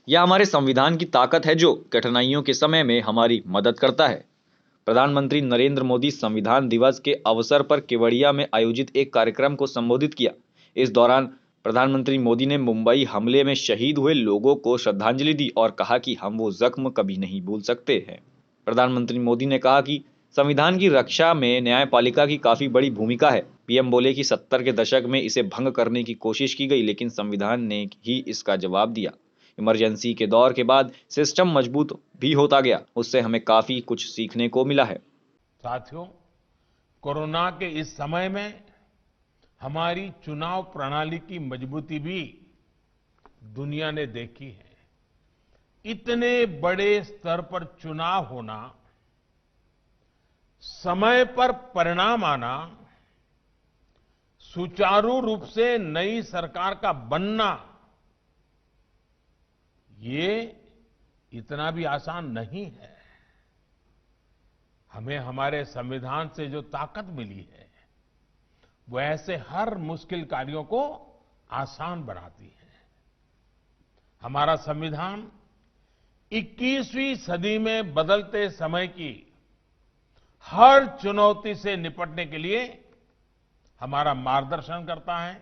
यह हमारे संविधान की ताकत है जो कठिनाइयों के समय में हमारी मदद करता है। प्रधानमंत्री नरेंद्र मोदी संविधान दिवस के अवसर पर केवड़िया में आयोजित एक कार्यक्रम को संबोधित किया। इस दौरान प्रधानमंत्री मोदी ने मुंबई हमले में शहीद हुए लोगों को श्रद्धांजलि दी और कहा कि हम वो जख्म कभी नहीं भूल सकते हैं। प्रधानमंत्री मोदी ने कहा कि संविधान की रक्षा में न्यायपालिका की काफी बड़ी भूमिका है। पीएम बोले कि 70 के दशक में इसे भंग करने की कोशिश की गई, लेकिन संविधान ने ही इसका जवाब दिया। इमरजेंसी के दौर के बाद सिस्टम मजबूत भी होता गया, उससे हमें काफी कुछ सीखने को मिला है। साथियों, कोरोना के इस समय में हमारी चुनाव प्रणाली की मजबूती भी दुनिया ने देखी है। इतने बड़े स्तर पर चुनाव होना, समय पर परिणाम आना, सुचारू रूप से नई सरकार का बनना, ये इतना भी आसान नहीं है। हमें हमारे संविधान से जो ताकत मिली है, वो ऐसे हर मुश्किल कार्यों को आसान बनाती है। हमारा संविधान 21वीं सदी में बदलते समय की हर चुनौती से निपटने के लिए हमारा मार्गदर्शन करता है।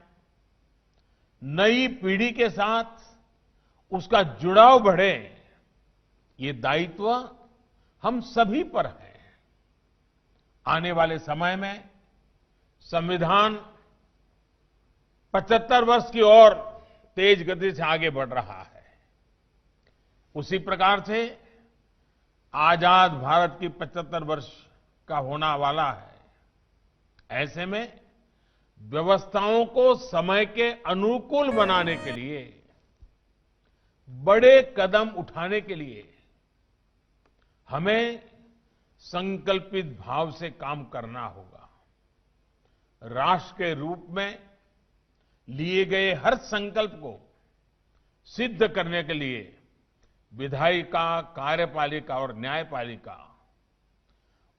नई पीढ़ी के साथ उसका जुड़ाव बढ़े, ये दायित्व हम सभी पर है। आने वाले समय में संविधान 75 वर्ष की ओर तेज गति से आगे बढ़ रहा है। उसी प्रकार से आजाद भारत की 75 वर्ष का होना वाला है। ऐसे में व्यवस्थाओं को समय के अनुकूल बनाने के लिए, बड़े कदम उठाने के लिए हमें संकल्पित भाव से काम करना होगा। राष्ट्र के रूप में लिए गए हर संकल्प को सिद्ध करने के लिए विधायिका, कार्यपालिका और न्यायपालिका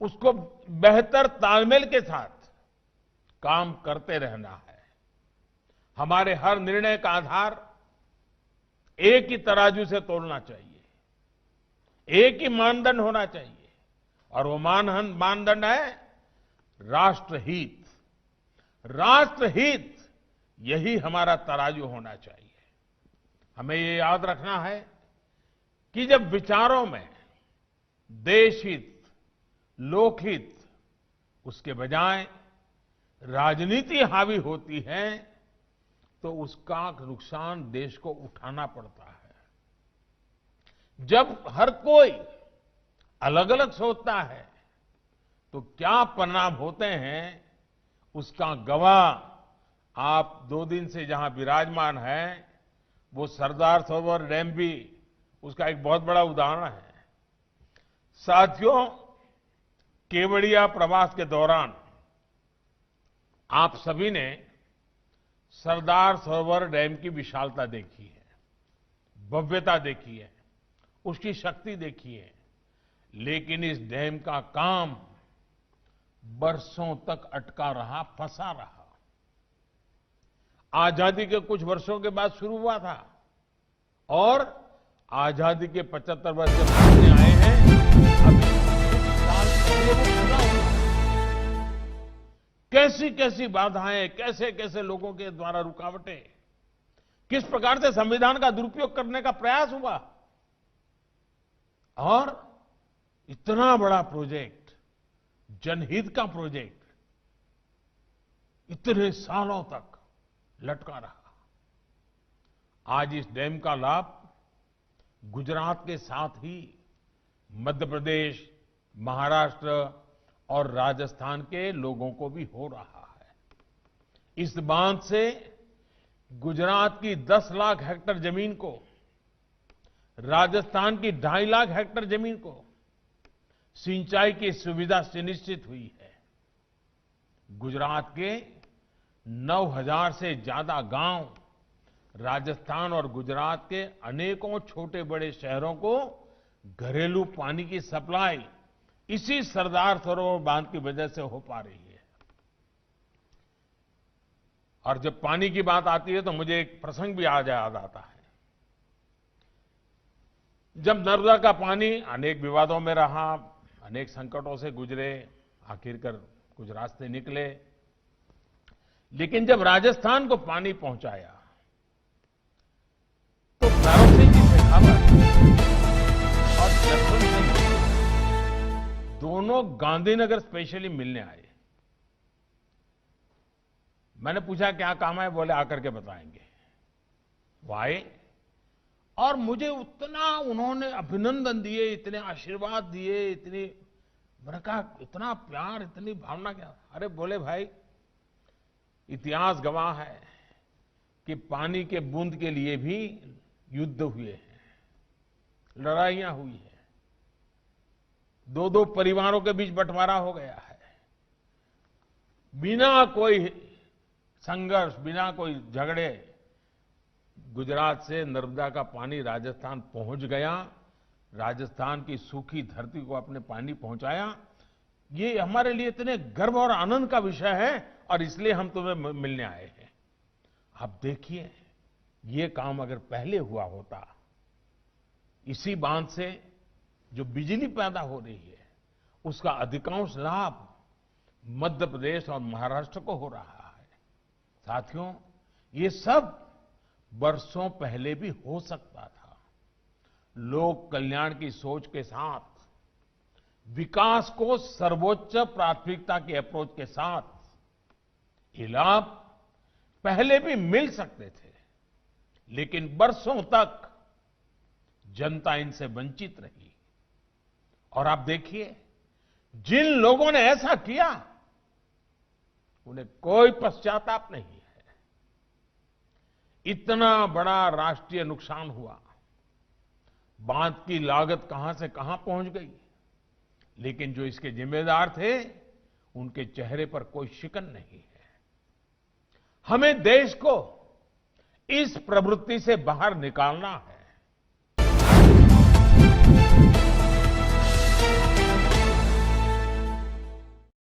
उसको बेहतर तालमेल के साथ काम करते रहना है। हमारे हर निर्णय का आधार एक ही तराजू से तोलना चाहिए, एक ही मानदंड होना चाहिए, और वो मानदंड है राष्ट्रहित। राष्ट्रहित, यही हमारा तराजू होना चाहिए। हमें ये याद रखना है कि जब विचारों में देशहित, लोकहित, उसके बजाय राजनीति हावी होती है, तो उसका नुकसान देश को उठाना पड़ता है। जब हर कोई अलग अलग सोचता है, तो क्या परिणाम होते हैं, उसका गवाह आप 2 दिन से जहां विराजमान हैं, वो सरदार सरोवर डैम भी उसका एक बहुत बड़ा उदाहरण है। साथियों, केवड़िया प्रवास के दौरान आप सभी ने सरदार सरोवर डैम की विशालता देखी है, भव्यता देखी है, उसकी शक्ति देखी है। लेकिन इस डैम का काम बरसों तक अटका रहा, फंसा रहा। आजादी के कुछ वर्षों के बाद शुरू हुआ था, और आजादी के 75 वर्ष जब पूरे आए हैं, अभी कुछ साल पहले वो पूरा हुआ। कैसी कैसी बाधाएं, कैसे कैसे लोगों के द्वारा रुकावटें, किस प्रकार से संविधान का दुरुपयोग करने का प्रयास हुआ, और इतना बड़ा प्रोजेक्ट, जनहित का प्रोजेक्ट, इतने सालों तक लटका रहा। आज इस डैम का लाभ गुजरात के साथ ही मध्य प्रदेश, महाराष्ट्र और राजस्थान के लोगों को भी हो रहा है। इस बांध से गुजरात की 10 लाख हेक्टेयर जमीन को, राजस्थान की 2.5 लाख हेक्टेयर जमीन को सिंचाई की सुविधा सुनिश्चित हुई है। गुजरात के 9,000 से ज्यादा गांव, राजस्थान और गुजरात के अनेकों छोटे बड़े शहरों को घरेलू पानी की सप्लाई इसी सरदार सरोवर बांध की वजह से हो पा रही है। और जब पानी की बात आती है, तो मुझे एक प्रसंग भी याद आता है। जब नर्मदा का पानी अनेक विवादों में रहा, अनेक संकटों से गुजरे, आखिरकार कुछ रास्ते निकले, लेकिन जब राजस्थान को पानी पहुंचाया तो भैरव सिंह जी शेखावत और जसवंत सिंह दोनों गांधीनगर स्पेशली मिलने आए। मैंने पूछा क्या काम है, बोले आकर के बताएंगे। वो आए और मुझे उतना उन्होंने अभिनंदन दिए, इतने आशीर्वाद दिए, इतनी, मैंने कहा इतना प्यार, इतनी भावना क्या। अरे बोले भाई, इतिहास गवाह है कि पानी के बूंद के लिए भी युद्ध हुए हैं, लड़ाइयां हुई हैं, दो परिवारों के बीच बंटवारा हो गया है। बिना कोई संघर्ष, बिना कोई झगड़े गुजरात से नर्मदा का पानी राजस्थान पहुंच गया, राजस्थान की सूखी धरती को अपने पानी पहुंचाया। ये हमारे लिए इतने गर्व और आनंद का विषय है और इसलिए हम तुम्हें मिलने आए हैं। आप देखिए, ये काम अगर पहले हुआ होता, इसी बांध से जो बिजली पैदा हो रही है उसका अधिकांश लाभ मध्य प्रदेश और महाराष्ट्र को हो रहा है। साथियों, ये सब वर्षों पहले भी हो सकता था। लोक कल्याण की सोच के साथ, विकास को सर्वोच्च प्राथमिकता की अप्रोच के साथ ये लाभ पहले भी मिल सकते थे, लेकिन बरसों तक जनता इनसे वंचित रही। और आप देखिए, जिन लोगों ने ऐसा किया उन्हें कोई पश्चाताप नहीं है। इतना बड़ा राष्ट्रीय नुकसान हुआ, बांध की लागत कहां से कहां पहुंच गई, लेकिन जो इसके जिम्मेदार थे उनके चेहरे पर कोई शिकन नहीं है। हमें देश को इस प्रवृत्ति से बाहर निकालना है।